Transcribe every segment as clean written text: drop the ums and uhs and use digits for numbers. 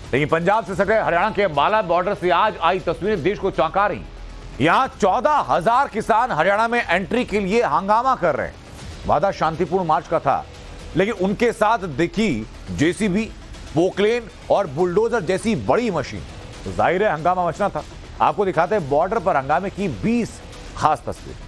लेकिन पंजाब से सटे हरियाणा के अंबाला बॉर्डर से आज आई तस्वीरें देश को चौंका रही। यहां 14,000 किसान हरियाणा में एंट्री के लिए हंगामा कर रहे हैं। वादा शांतिपूर्ण मार्च का था, लेकिन उनके साथ दिखी जेसीबी, पोकलेन और बुलडोजर जैसी बड़ी मशीन, तो जाहिर है हंगामा मचना था। आपको दिखाते हैं बॉर्डर पर हंगामे की 20 खास तस्वीरें।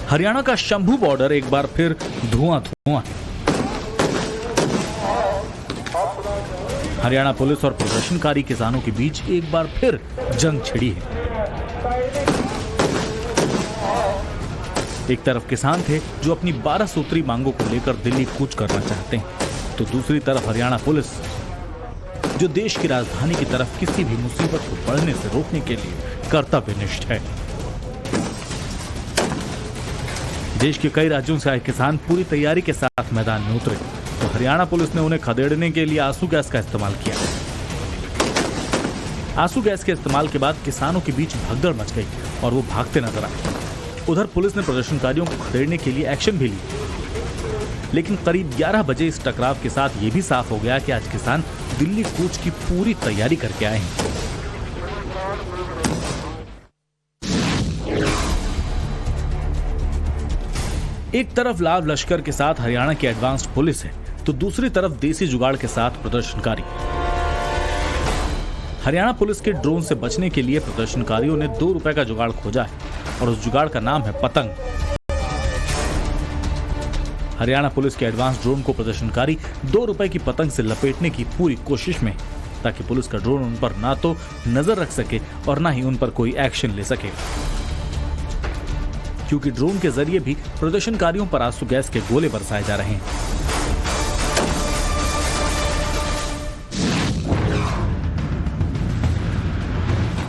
हरियाणा का शंभू बॉर्डर एक बार फिर धुआं है। हरियाणा पुलिस और प्रदर्शनकारी किसानों के बीच एक बार फिर जंग छिड़ी है। एक तरफ किसान थे जो अपनी 12 सूत्री मांगों को लेकर दिल्ली कूच करना चाहते हैं, तो दूसरी तरफ हरियाणा पुलिस जो देश की राजधानी की तरफ किसी भी मुसीबत को बढ़ने से रोकने के लिए कर्तव्यनिष्ठ है। देश के कई राज्यों से आए किसान पूरी तैयारी के साथ मैदान में उतरे, तो हरियाणा पुलिस ने उन्हें खदेड़ने के लिए आंसू गैस का इस्तेमाल किया। आंसू गैस के इस्तेमाल के बाद किसानों के बीच भगदड़ मच गई और वो भागते नजर आए। उधर पुलिस ने प्रदर्शनकारियों को खदेड़ने के लिए एक्शन भी ली, लेकिन करीब 11 बजे इस टकराव के साथ ये भी साफ हो गया कि आज किसान दिल्ली कूच की पूरी तैयारी करके आए हैं। एक तरफ लाल लश्कर के साथ हरियाणा की एडवांस्ड पुलिस है, तो दूसरी तरफ देसी जुगाड़ के साथ प्रदर्शनकारी। हरियाणा पुलिस के ड्रोन से बचने के लिए प्रदर्शनकारियों ने 2 रुपए का जुगाड़ खोजा है और उस जुगाड़ का नाम है पतंग। हरियाणा पुलिस के एडवांस ड्रोन को प्रदर्शनकारी 2 रुपए की पतंग से लपेटने की पूरी कोशिश में, ताकि पुलिस का ड्रोन उन पर ना तो नजर रख सके और ना ही उन पर कोई एक्शन ले सके, क्योंकि ड्रोन के जरिए भी प्रदर्शनकारियों पर आंसू गैस के गोले बरसाए जा रहे हैं।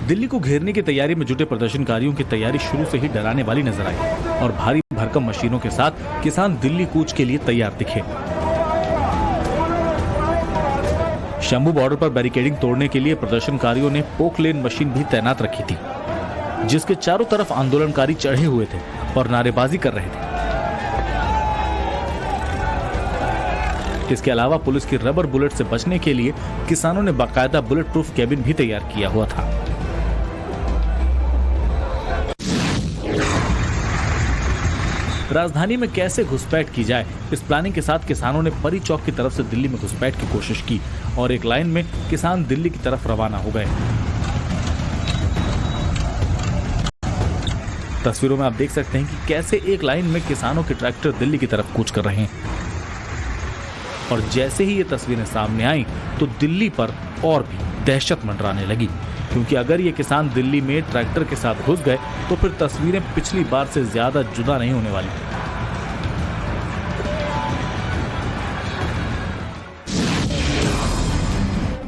दिल्ली को घेरने की तैयारी में जुटे प्रदर्शनकारियों की तैयारी शुरू से ही डराने वाली नजर आई और भारी भरकम मशीनों के साथ किसान दिल्ली कूच के लिए तैयार दिखे। शंभू बॉर्डर पर बैरिकेडिंग तोड़ने के लिए प्रदर्शनकारियों ने पोकलेन मशीन भी तैनात रखी थी, जिसके चारों तरफ आंदोलनकारी चढ़े हुए थे और नारेबाजी कर रहे थे। इसके अलावा पुलिस की रबर बुलेट से बचने के लिए किसानों ने बाकायदा बुलेट प्रूफ कैबिन भी तैयार किया हुआ था। राजधानी में कैसे घुसपैठ की जाए, इस प्लानिंग के साथ किसानों ने परी चौक की तरफ से दिल्ली में घुसपैठ की कोशिश की और एक लाइन में किसान दिल्ली की तरफ रवाना हो गए। तस्वीरों में आप देख सकते हैं कि कैसे एक लाइन में किसानों के ट्रैक्टर दिल्ली की तरफ कूच कर रहे हैं और जैसे ही ये तस्वीरें सामने आई तो दिल्ली पर और भी दहशत मंडराने लगी, क्योंकि अगर ये किसान दिल्ली में ट्रैक्टर के साथ घुस गए तो फिर तस्वीरें पिछली बार से ज्यादा जुदा नहीं होने वाली।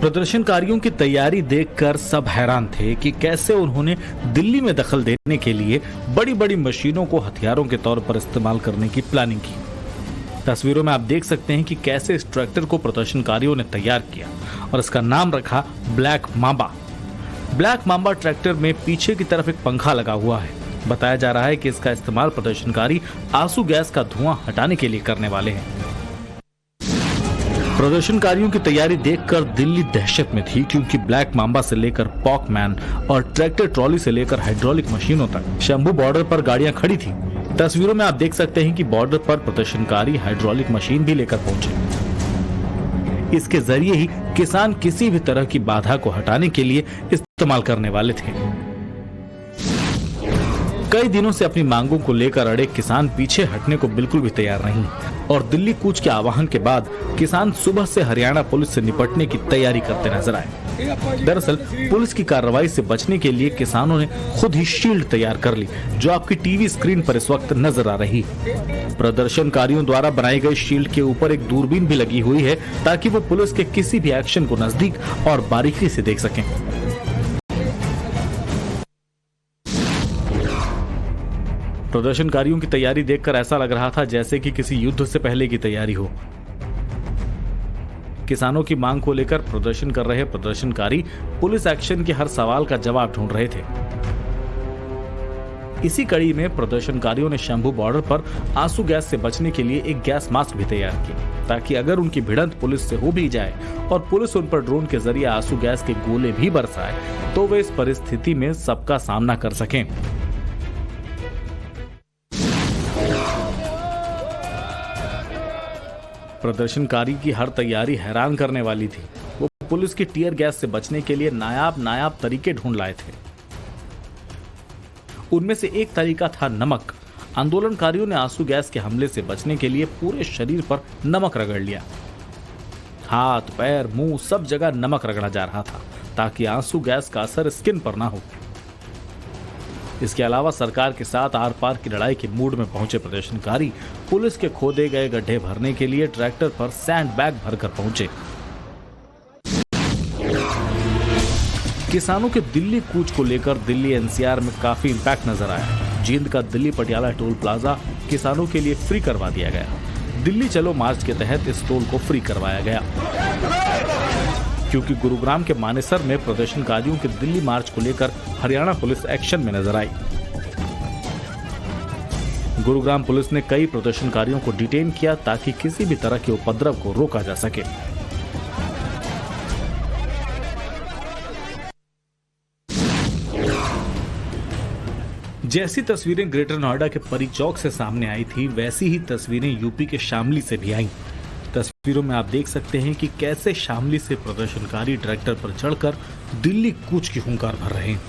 प्रदर्शनकारियों की तैयारी देखकर सब हैरान थे कि कैसे उन्होंने दिल्ली में दखल देने के लिए बड़ी बड़ी मशीनों को हथियारों के तौर पर इस्तेमाल करने की प्लानिंग की। तस्वीरों में आप देख सकते हैं कि कैसे इस ट्रैक्टर को प्रदर्शनकारियों ने तैयार किया और इसका नाम रखा black Mamba. Black Mamba tractor में पीछे की तरफ एक पंखा लगा हुआ है। बताया जा रहा है कि इसका इस्तेमाल प्रदर्शनकारी आंसू गैस का धुआं हटाने के लिए करने वाले हैं। प्रदर्शनकारियों की तैयारी देखकर दिल्ली दहशत में थी, क्योंकि ब्लैक मांबा से लेकर पॉकमैन और ट्रैक्टर ट्रॉली से लेकर हाइड्रोलिक मशीनों तक शंभू बॉर्डर पर गाड़ियां खड़ी थी। तस्वीरों में आप देख सकते हैं कि बॉर्डर पर प्रदर्शनकारी हाइड्रोलिक मशीन भी लेकर पहुंचे। इसके जरिए ही किसान किसी भी तरह की बाधा को हटाने के लिए इस्तेमाल करने वाले थे। कई दिनों से अपनी मांगों को लेकर अड़े किसान पीछे हटने को बिल्कुल भी तैयार नहीं और दिल्ली कूच के आह्वान के बाद किसान सुबह से हरियाणा पुलिस से निपटने की तैयारी करते नजर आए। दरअसल पुलिस की कार्रवाई से बचने के लिए किसानों ने खुद ही शील्ड तैयार कर ली, जो आपकी टीवी स्क्रीन पर इस वक्त नजर आ रही। प्रदर्शनकारियों द्वारा बनाई गई शील्ड के ऊपर एक दूरबीन भी लगी हुई है, ताकि वो पुलिस के किसी भी एक्शन को नजदीक और बारीकी से देख सकें। प्रदर्शनकारियों की तैयारी देखकर ऐसा लग रहा था जैसे कि किसी युद्ध से पहले की तैयारी हो। किसानों की मांग को लेकर प्रदर्शन कर रहे प्रदर्शनकारी पुलिस एक्शन के हर सवाल का जवाब ढूंढ रहे थे। इसी कड़ी में प्रदर्शनकारियों ने शंभू बॉर्डर पर आंसू गैस से बचने के लिए एक गैस मास्क भी तैयार की, ताकि अगर उनकी भिड़ंत पुलिस से हो भी जाए और पुलिस उन पर ड्रोन के जरिए आंसू गैस के गोले भी बरसाए तो वे इस परिस्थिति में सबका सामना कर सकें। प्रदर्शनकारी की हर तैयारी हैरान करने वाली थी। वो पुलिस की टीयर गैस से बचने के लिए नायाब तरीके ढूंढ लाए थे। उनमें से एक तरीका था नमक। आंदोलनकारियों ने आंसू गैस के हमले से बचने के लिए पूरे शरीर पर नमक रगड़ लिया। हाथ, पैर, मुंह सब जगह नमक रगड़ा जा रहा था ताकि आंसू गैस का असर स्किन पर ना हो। इसके अलावा सरकार के साथ आर पार की लड़ाई के मूड में पहुंचे प्रदर्शनकारी पुलिस के खोदे गए गड्ढे भरने के लिए ट्रैक्टर पर सैंड बैग भरकर पहुंचे। किसानों के दिल्ली कूच को लेकर दिल्ली एनसीआर में काफी इंपैक्ट नजर आया। जींद का दिल्ली पटियाला टोल प्लाजा किसानों के लिए फ्री करवा दिया गया। दिल्ली चलो मार्च के तहत इस टोल को फ्री करवाया गया, क्योंकि गुरुग्राम के मानेसर में प्रदर्शनकारियों के दिल्ली मार्च को लेकर हरियाणा पुलिस एक्शन में नजर आई। गुरुग्राम पुलिस ने कई प्रदर्शनकारियों को डिटेन किया ताकि किसी भी तरह के उपद्रव को रोका जा सके। जैसी तस्वीरें ग्रेटर नोएडा के परी चौक से सामने आई थी, वैसी ही तस्वीरें यूपी के शामली से भी आईं। तस्वीरों में आप देख सकते हैं कि कैसे शामली से प्रदर्शनकारी ट्रैक्टर पर चढ़कर दिल्ली कूच की हुंकार भर रहे हैं।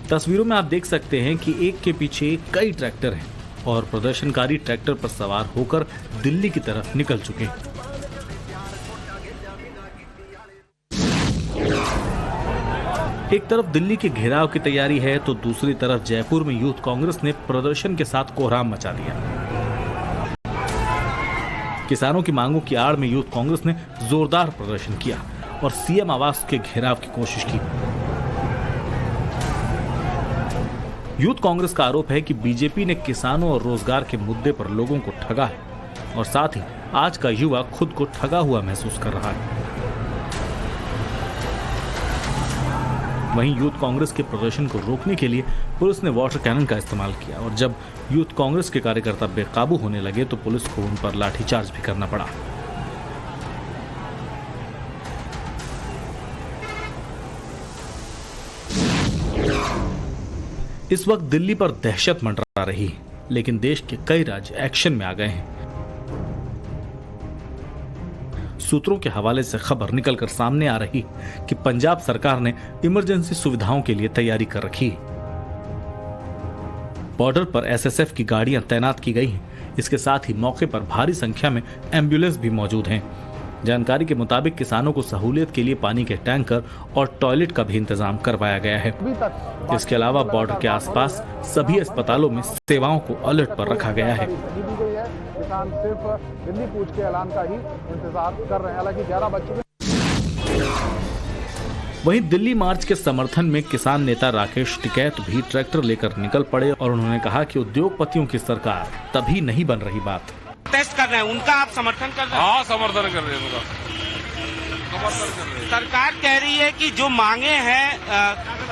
तस्वीरों में आप देख सकते हैं कि एक के पीछे कई ट्रैक्टर हैं और प्रदर्शनकारी ट्रैक्टर पर सवार होकर दिल्ली की तरफ निकल चुके हैं। एक तरफ दिल्ली के घेराव की तैयारी है तो दूसरी तरफ जयपुर में यूथ कांग्रेस ने प्रदर्शन के साथ कोहराम मचा दिया। किसानों की मांगों की आड़ में यूथ कांग्रेस ने जोरदार प्रदर्शन किया और सीएम आवास के घेराव की कोशिश की। यूथ कांग्रेस का आरोप है कि बीजेपी ने किसानों और रोजगार के मुद्दे पर लोगों को ठगा है और साथ ही आज का युवा खुद को ठगा हुआ महसूस कर रहा है। वहीं यूथ कांग्रेस के प्रदर्शन को रोकने के लिए पुलिस ने वाटर कैनन का इस्तेमाल किया और जब यूथ कांग्रेस के कार्यकर्ता बेकाबू होने लगे तो पुलिस को उन पर लाठीचार्ज भी करना पड़ा। इस वक्त दिल्ली पर दहशत मंडरा रही है, लेकिन देश के कई राज्य एक्शन में आ गए हैं। सूत्रों के हवाले से खबर निकलकर सामने आ रही कि पंजाब सरकार ने इमरजेंसी सुविधाओं के लिए तैयारी कर रखी है। बॉर्डर पर एसएसएफ की गाड़ियां तैनात की गई हैं। इसके साथ ही मौके पर भारी संख्या में एम्बुलेंस भी मौजूद हैं। जानकारी के मुताबिक किसानों को सहूलियत के लिए पानी के टैंकर और टॉयलेट का भी इंतजाम करवाया गया है। इसके अलावा बॉर्डर के आसपास सभी अस्पतालों में सेवाओं को अलर्ट पर रखा गया है। किसान सिर्फ दिल्ली कूच के ऐलान का ही इंतजार कर रहे हैं। हालांकि 11 बज चुके। वहीं दिल्ली मार्च के समर्थन में किसान नेता राकेश टिकैत भी ट्रैक्टर लेकर निकल पड़े और उन्होंने कहा कि उद्योगपतियों की सरकार तभी नहीं बन रही बात। टेस्ट कर रहे हैं, उनका आप समर्थन कर रहे हैं? हाँ, समर्थन कर रहे हैं। सरकार कह रही है कि जो मांगे हैं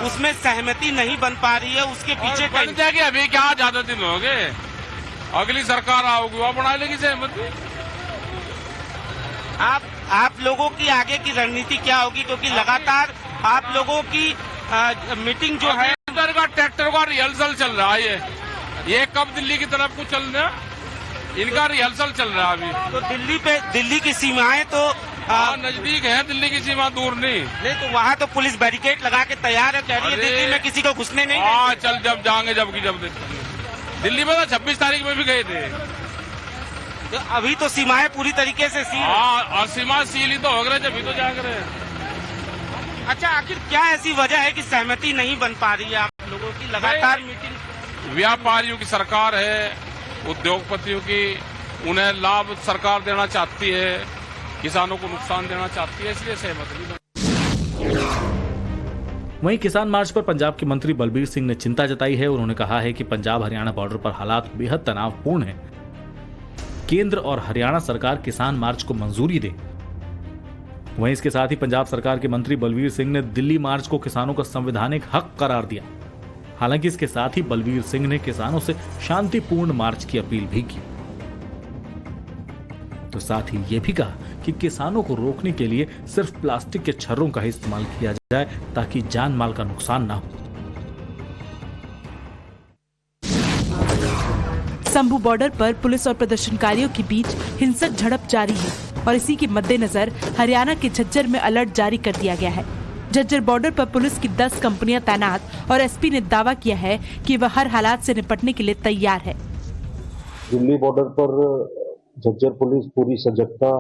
उसमें सहमति नहीं बन पा रही है, उसके पीछे बन जाएगी। अभी क्या ज्यादा दिन हो गए, अगली सरकार आओगी वो बना लेगी सहमति। आप लोगों की आगे की रणनीति क्या होगी, क्योंकि लगातार आप लोगों की मीटिंग जो है ट्रैक्टर का रिहर्सल चल रहा है। ये कब दिल्ली की तरफ को चल रहा, इनका रिहर्सल चल रहा है अभी। तो दिल्ली की सीमाएं तो नजदीक है, दिल्ली की सीमा दूर नहीं। तो वहाँ तो पुलिस बैरिकेड लगा के तैयार है, कह रही है दिल्ली में किसी को घुसने नहीं। हाँ, चल जब जाएंगे जब दिल्ली में तो 26 तारीख में भी गए थे। तो अभी तो सीमाएं पूरी तरीके से सील। हाँ, सीमा सील ही तो हो गए, जब तो जाग रहे। अच्छा, आखिर क्या ऐसी वजह है कि सहमति नहीं बन पा रही है आप लोगों की? लगातार मीटिंग। व्यापारियों की सरकार है, उद्योगपतियों की, उन्हें लाभ सरकार देना चाहती है, किसानों को नुकसान देना चाहती है, इसलिए सहमत नहीं। वहीं किसान मार्च पर पंजाब के मंत्री बलबीर सिंह ने चिंता जताई है। उन्होंने कहा है कि पंजाब हरियाणा बॉर्डर पर हालात बेहद तनावपूर्ण हैं। केंद्र और हरियाणा सरकार किसान मार्च को मंजूरी दे। वहीं इसके साथ ही पंजाब सरकार के मंत्री बलवीर सिंह ने दिल्ली मार्च को किसानों का संवैधानिक हक करार दिया। हालांकि इसके साथ ही बलवीर सिंह ने किसानों से शांतिपूर्ण मार्च की अपील भी की। तो साथ ही यह भी कहा कि किसानों को रोकने के लिए सिर्फ प्लास्टिक के छर्रों का ही इस्तेमाल किया जाए ताकि जान माल का नुकसान ना हो। संभू बॉर्डर पर पुलिस और प्रदर्शनकारियों के बीच हिंसक झड़प जारी है और इसी के मद्देनजर हरियाणा के झज्जर में अलर्ट जारी कर दिया गया है। झज्जर बॉर्डर पर पुलिस की 10 कंपनियां तैनात और एसपी ने दावा किया है कि वह हर हालात से निपटने के लिए तैयार है। दिल्ली बॉर्डर पर झज्जर पुलिस पूरी सजगता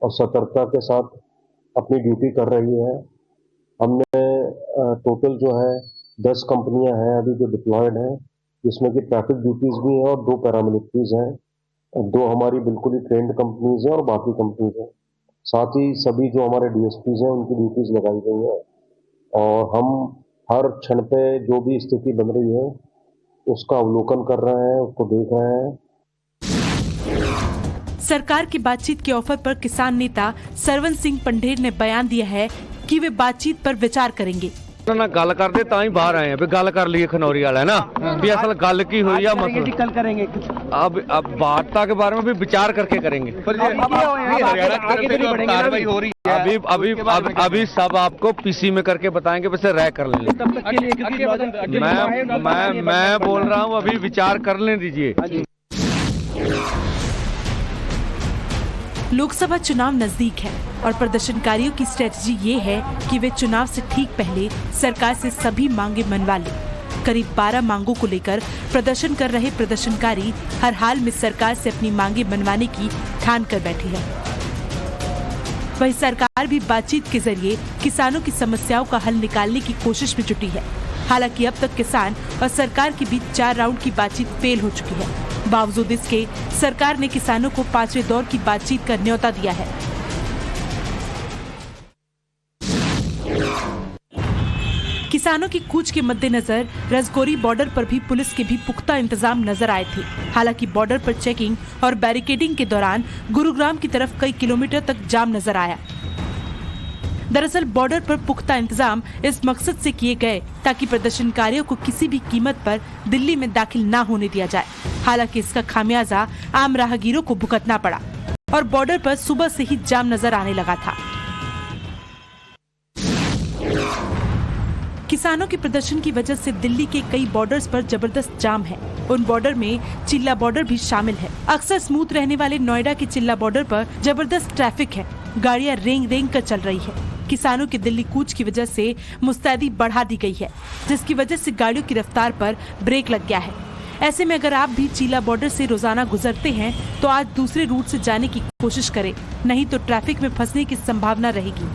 और सतर्कता के साथ अपनी ड्यूटी कर रही है। हमने टोटल जो है 10 कंपनियां हैं अभी जो डिप्लॉयड हैं, जिसमें कि ट्रैफिक ड्यूटीज भी हैं और 2 पैरामिलिट्रीज हैं। 2 हमारी बिल्कुल ही ट्रेंड कंपनीज हैं और बाकी कंपनीज हैं। साथ ही सभी जो हमारे डीएसपीज हैं उनकी ड्यूटीज लगाई गई है और हम हर क्षण पे जो भी स्थिति बन रही है उसका अवलोकन कर रहे हैं, उसको देख रहे हैं। सरकार की बातचीत के ऑफर पर किसान नेता सरवन सिंह पंढेर ने बयान दिया है कि वे बातचीत पर विचार करेंगे। ना गल करते तां ही बाहर आए हैं, गल कर लिए खनौरी वाला है ना, भी असल गल की हुई है मतलब कल करेंगे। अब वार्ता के बारे में भी विचार करके करेंगे। अभी सब आपको पीसी में करके बताएंगे, वैसे राय कर लेंगे। मैं बोल रहा हूँ अभी विचार कर लेने दीजिए। लोकसभा चुनाव नजदीक है और प्रदर्शनकारियों की स्ट्रेटजी ये है कि वे चुनाव से ठीक पहले सरकार से सभी मांगे मनवा लें। करीब 12 मांगों को लेकर प्रदर्शन कर रहे प्रदर्शनकारी हर हाल में सरकार से अपनी मांगे मनवाने की ठान कर बैठे हैं। वहीं सरकार भी बातचीत के जरिए किसानों की समस्याओं का हल निकालने की कोशिश में जुटी है। हालांकि अब तक किसान और सरकार के बीच 4 राउंड की बातचीत फेल हो चुकी है। बावजूद इसके सरकार ने किसानों को 5वें दौर की बातचीत का न्योता दिया है। किसानों की कूच के मद्देनजर रजगोरी बॉर्डर पर भी पुलिस के भी पुख्ता इंतजाम नजर आए थे। हालांकि बॉर्डर पर चेकिंग और बैरिकेडिंग के दौरान गुरुग्राम की तरफ कई किलोमीटर तक जाम नजर आया। दरअसल बॉर्डर पर पुख्ता इंतजाम इस मकसद से किए गए ताकि प्रदर्शनकारियों को किसी भी कीमत पर दिल्ली में दाखिल न होने दिया जाए। हालांकि इसका खामियाजा आम राहगीरों को भुगतना पड़ा और बॉर्डर पर सुबह से ही जाम नजर आने लगा था। किसानों के प्रदर्शन की वजह से दिल्ली के कई बॉर्डर्स पर जबरदस्त जाम है। उन बॉर्डर में चिल्ला बॉर्डर भी शामिल है। अक्सर स्मूथ रहने वाले नोएडा के चिल्ला बॉर्डर पर जबरदस्त ट्रैफिक है। गाड़ियां रेंग रेंग कर चल रही है। किसानों की दिल्ली कूच की वजह से मुस्तैदी बढ़ा दी गई है, जिसकी वजह से गाड़ियों की रफ्तार पर ब्रेक लग गया है। ऐसे में अगर आप भी चीला बॉर्डर से रोजाना गुजरते हैं तो आज दूसरे रूट से जाने की कोशिश करें, नहीं तो ट्रैफिक में फंसने की संभावना रहेगी।